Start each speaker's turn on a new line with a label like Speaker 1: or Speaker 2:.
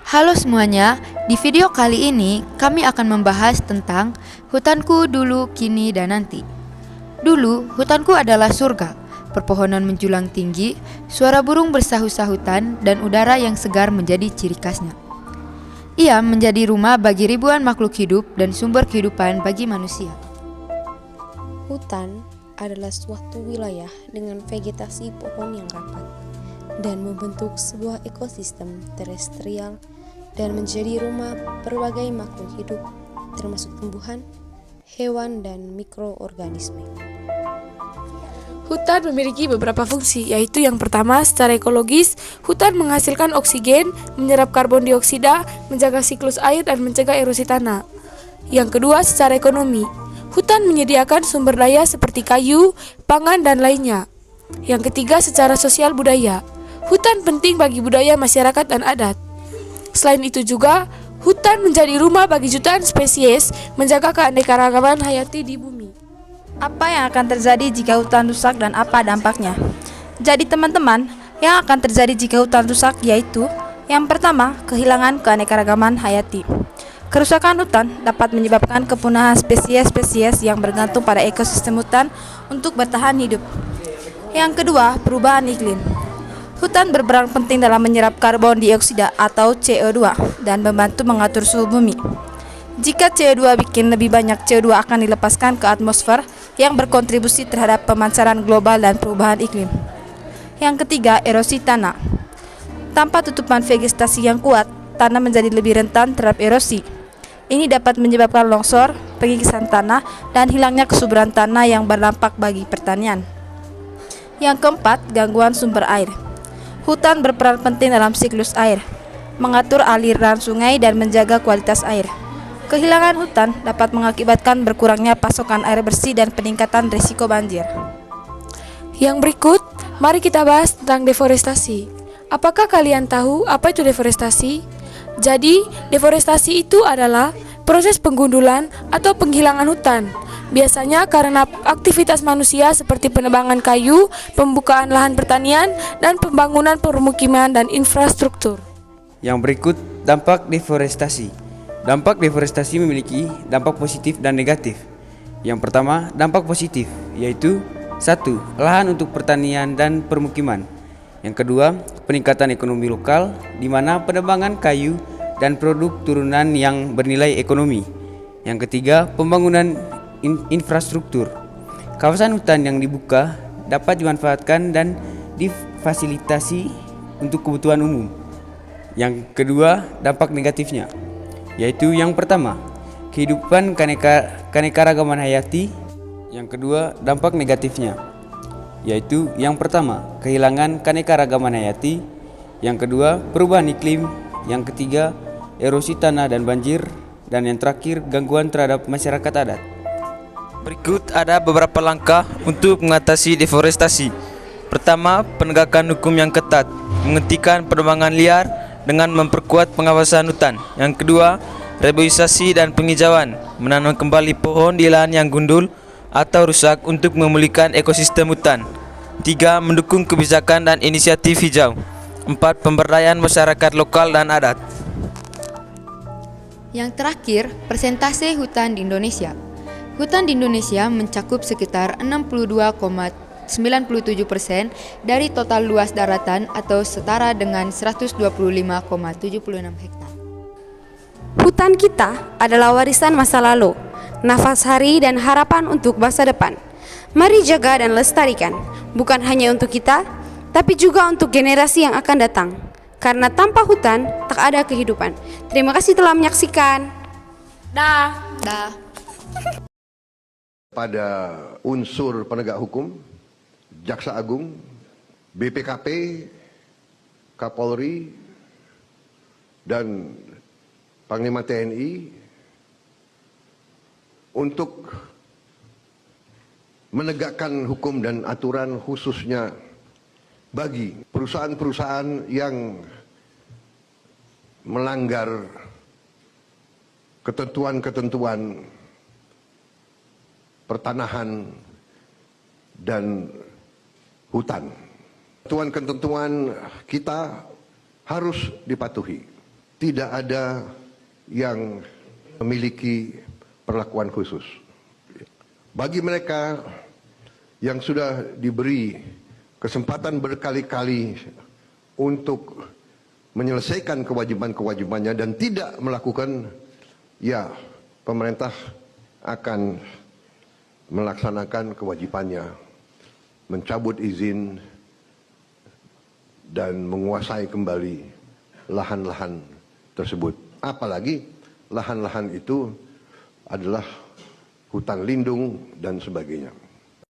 Speaker 1: Halo semuanya, di video kali ini kami akan membahas tentang hutanku dulu, kini, dan nanti. Dulu, hutanku adalah surga, perpohonan menjulang tinggi, suara burung bersahut-sahutan, dan udara yang segar menjadi ciri khasnya. Ia menjadi rumah bagi ribuan makhluk hidup dan sumber kehidupan bagi manusia.
Speaker 2: Hutan adalah suatu wilayah dengan vegetasi pohon yang rapat dan membentuk sebuah ekosistem terestrial dan menjadi rumah berbagai makhluk hidup, termasuk tumbuhan, hewan, dan mikroorganisme.
Speaker 3: Hutan memiliki beberapa fungsi, yaitu yang pertama, secara ekologis, hutan menghasilkan oksigen, menyerap karbon dioksida, menjaga siklus air, dan mencegah erosi tanah. Yang kedua, secara ekonomi, hutan menyediakan sumber daya seperti kayu, pangan, dan lainnya. Yang ketiga, secara sosial budaya, hutan penting bagi budaya masyarakat dan adat. Selain itu juga, hutan menjadi rumah bagi jutaan spesies, menjaga keanekaragaman hayati di bumi.
Speaker 4: Apa yang akan terjadi jika hutan rusak dan apa dampaknya? Jadi teman-teman, yang akan terjadi jika hutan rusak yaitu yang pertama, kehilangan keanekaragaman hayati. Kerusakan hutan dapat menyebabkan kepunahan spesies-spesies yang bergantung pada ekosistem hutan untuk bertahan hidup. Yang kedua, perubahan iklim. Hutan berperan penting dalam menyerap karbon dioksida atau CO2 dan membantu mengatur suhu bumi. Jika CO2 bikin lebih banyak, CO2 akan dilepaskan ke atmosfer yang berkontribusi terhadap pemancaran global dan perubahan iklim. Yang ketiga, erosi tanah. Tanpa tutupan vegetasi yang kuat, tanah menjadi lebih rentan terhadap erosi. Ini dapat menyebabkan longsor, pengikisan tanah, dan hilangnya kesuburan tanah yang berdampak bagi pertanian. Yang keempat, gangguan sumber air. Hutan berperan penting dalam siklus air, mengatur aliran sungai dan menjaga kualitas air. Kehilangan hutan dapat mengakibatkan berkurangnya pasokan air bersih dan peningkatan risiko banjir.
Speaker 3: Yang berikut, mari kita bahas tentang deforestasi. Apakah kalian tahu apa itu deforestasi? Jadi, deforestasi itu adalah proses penggundulan atau penghilangan hutan. Biasanya karena aktivitas manusia seperti penebangan kayu, pembukaan lahan pertanian, dan pembangunan permukiman dan infrastruktur.
Speaker 5: Yang berikut, dampak deforestasi. Dampak deforestasi memiliki dampak positif dan negatif. Yang pertama, dampak positif, yaitu 1. Lahan untuk pertanian dan permukiman. Yang kedua, peningkatan ekonomi lokal, di mana penebangan kayu dan produk turunan yang bernilai ekonomi. Yang ketiga, pembangunan infrastruktur. Kawasan hutan yang dibuka dapat dimanfaatkan dan difasilitasi untuk kebutuhan umum. Yang kedua, dampak negatifnya, yaitu yang pertama, kehidupan keanekaragaman hayati. Yang kedua, dampak negatifnya, yaitu yang pertama, kehilangan keanekaragaman hayati. Yang kedua, perubahan iklim. Yang ketiga, erosi tanah dan banjir. Dan yang terakhir, gangguan terhadap masyarakat adat.
Speaker 6: Berikut ada beberapa langkah untuk mengatasi deforestasi. Pertama, penegakan hukum yang ketat, menghentikan penebangan liar dengan memperkuat pengawasan hutan. Yang kedua, reboisasi dan penghijauan, menanam kembali pohon di lahan yang gundul atau rusak untuk memulihkan ekosistem hutan. 3. Mendukung kebijakan dan inisiatif hijau. 4. Pemberdayaan masyarakat lokal dan adat.
Speaker 1: Yang terakhir, persentase hutan di Indonesia. Hutan di Indonesia mencakup sekitar 62,97% dari total luas daratan atau setara dengan 125,76 hektar.
Speaker 2: Hutan kita adalah warisan masa lalu, nafas hari dan harapan untuk masa depan. Mari jaga dan lestarikan, bukan hanya untuk kita, tapi juga untuk generasi yang akan datang. Karena tanpa hutan, tak ada kehidupan. Terima kasih telah menyaksikan.
Speaker 3: Dah.
Speaker 7: Pada unsur penegak hukum, Jaksa Agung, BPKP, Kapolri, dan Panglima TNI untuk menegakkan hukum dan aturan khususnya bagi perusahaan-perusahaan yang melanggar ketentuan-ketentuan pertanahan dan hutan. Ketentuan-ketentuan kita harus dipatuhi. tidak ada yang memiliki perlakuan khusus. Bagi mereka yang sudah diberi kesempatan berkali-kali untuk menyelesaikan kewajiban-kewajibannya dan tidak melakukan, ya pemerintah akan melaksanakan kewajibannya, mencabut izin dan menguasai kembali lahan-lahan tersebut. Apalagi lahan-lahan itu adalah hutan lindung dan sebagainya.